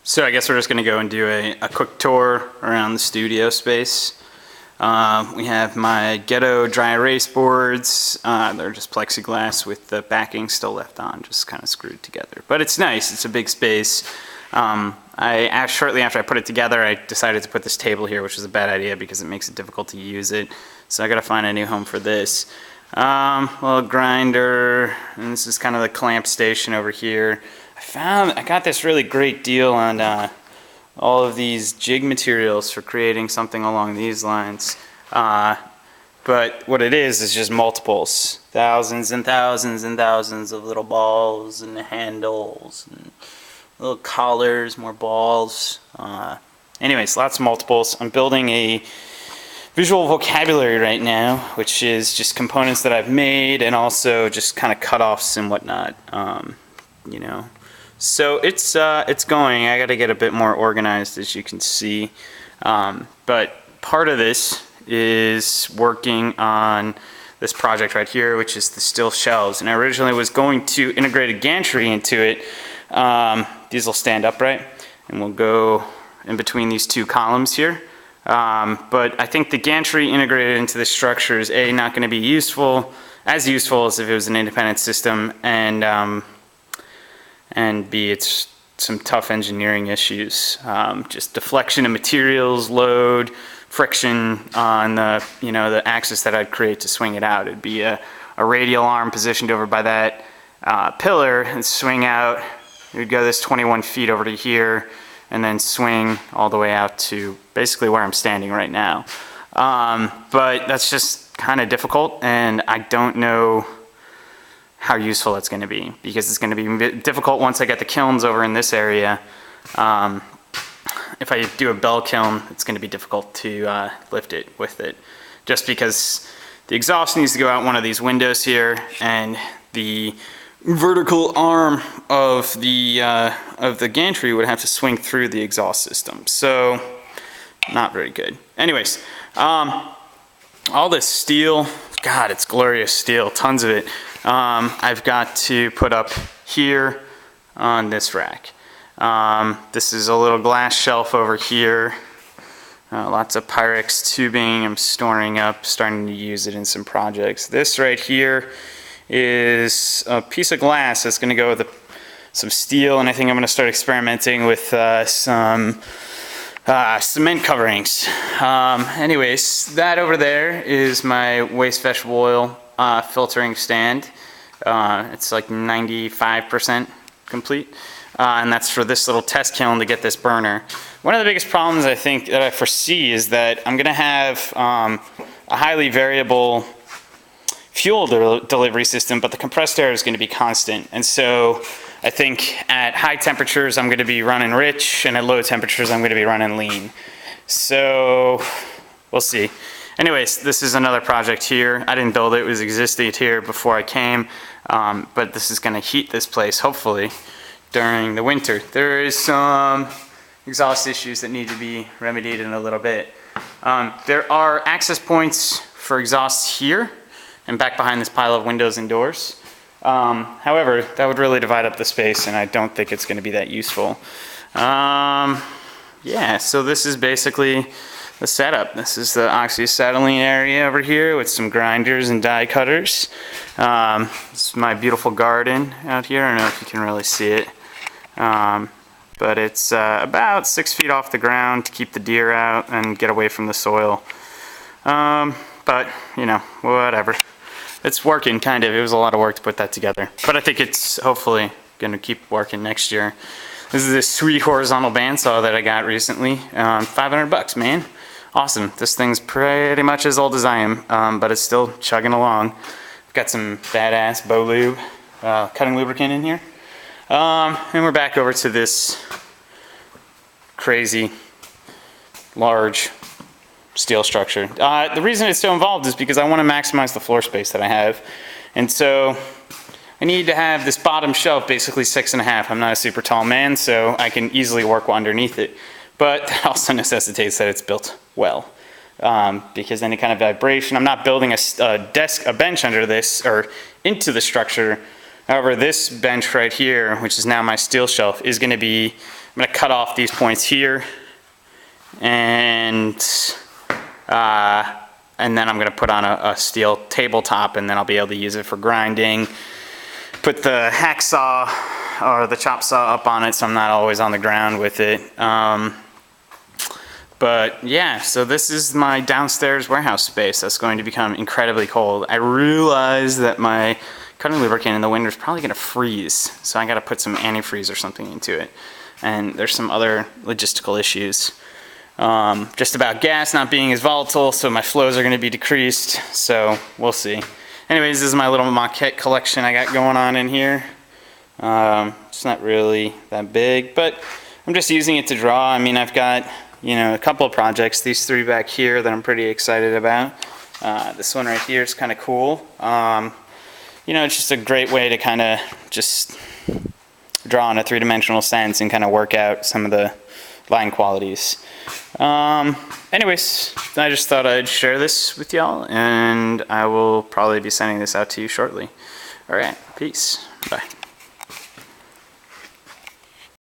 So I guess we're just going to go and do a quick tour around the studio space. We have my Ghetto dry erase boards. They're just plexiglass with the backing still left on, just kind of screwed together. But it's nice. It's a big space. Shortly after I put it together, I decided to put this table here, which was a bad idea because it makes it difficult to use it. So I got to find a new home for this. Little grinder, and this is kind of the clamp station over here. I got this really great deal on all of these jig materials for creating something along these lines. But what it is just multiples. Thousands and thousands and thousands of little balls and handles and little collars, more balls. Anyways, lots of multiples. I'm building a visual vocabulary right now, which is just components that I've made and also just kind of cutoffs and whatnot. You know. So it's going. I got to get a bit more organized, as you can see. But part of this is working on this project right here, which is the steel shelves. And I originally was going to integrate a gantry into it. These will stand upright, and we'll go in between these two columns here. But I think the gantry integrated into the structure is not going to be as useful as if it was an independent system, and B, it's some tough engineering issues. Just deflection of materials, load, friction on the axis that I'd create to swing it out. It'd be a radial arm positioned over by that pillar and swing out. It would go this 21 feet over to here and then swing all the way out to basically where I'm standing right now. But that's just kind of difficult, and I don't know how useful it's going to be, because it's going to be difficult once I get the kilns over in this area. If I do a bell kiln, it's going to be difficult to lift it with it, just because the exhaust needs to go out one of these windows here, and the vertical arm of the gantry would have to swing through the exhaust system. So not very good. Anyways, all this steel, God, it's glorious steel, tons of it. I've got to put up here on this rack. This is a little glass shelf over here. Lots of Pyrex tubing I'm storing up, starting to use it in some projects. This right here is a piece of glass that's going to go with some steel, and I think I'm going to start experimenting with some cement coverings. Anyways, that over there is my waste vegetable oil filtering stand. It's like 95% complete, and that's for this little test kiln to get this burner. One of the biggest problems I think that I foresee is that I'm going to have a highly variable fuel delivery system, but the compressed air is going to be constant. And so I think at high temperatures I'm going to be running rich, and at low temperatures I'm going to be running lean. So we'll see. Anyways, this is another project here. I didn't build it, it was existing here before I came, but this is going to heat this place, hopefully, during the winter. There is some exhaust issues that need to be remedied in a little bit. There are access points for exhausts here and back behind this pile of windows and doors. However, that would really divide up the space, and I don't think it's going to be that useful. Yeah, so this is basically the setup. This is the oxyacetylene area over here with some grinders and die cutters. This is my beautiful garden out here. I don't know if you can really see it. But it's about 6 feet off the ground to keep the deer out and get away from the soil. But, you know, whatever. It's working, kind of. It was a lot of work to put that together. But I think it's hopefully going to keep working next year. This is this sweet horizontal bandsaw that I got recently. $500, man. Awesome. This thing's pretty much as old as I am, but it's still chugging along. I've got some badass Bow Lube cutting lubricant in here. And we're back over to this crazy, large steel structure. The reason it's so involved is because I want to maximize the floor space that I have. And so I need to have this bottom shelf basically 6.5. I'm not a super tall man, so I can easily work underneath it. But that also necessitates that it's built well. Because any kind of vibration, I'm not building a bench under this or into the structure. However, this bench right here, which is now my steel shelf, is going to be gonna cut off these points here, and then I'm gonna put on a steel tabletop, and then I'll be able to use it for grinding. Put the hacksaw or the chop saw up on it so I'm not always on the ground with it. But yeah, so this is my downstairs warehouse space that's going to become incredibly cold. I realize that my cutting lubricant in the winter is probably gonna freeze, so I gotta put some antifreeze or something into it. And there's some other logistical issues. Just about gas not being as volatile, so my flows are gonna be decreased, so we'll see. Anyways, this is my little maquette collection I got going on in here. It's not really that big, but I'm just using it to draw. I mean, I've got, you know, a couple of projects, these 3 back here that I'm pretty excited about. This one right here is kind of cool. You know, it's just a great way to kind of just draw in a 3-dimensional sense and kind of work out some of the line qualities. Anyways, I just thought I'd share this with y'all, and I will probably be sending this out to you shortly. All right, peace. Bye.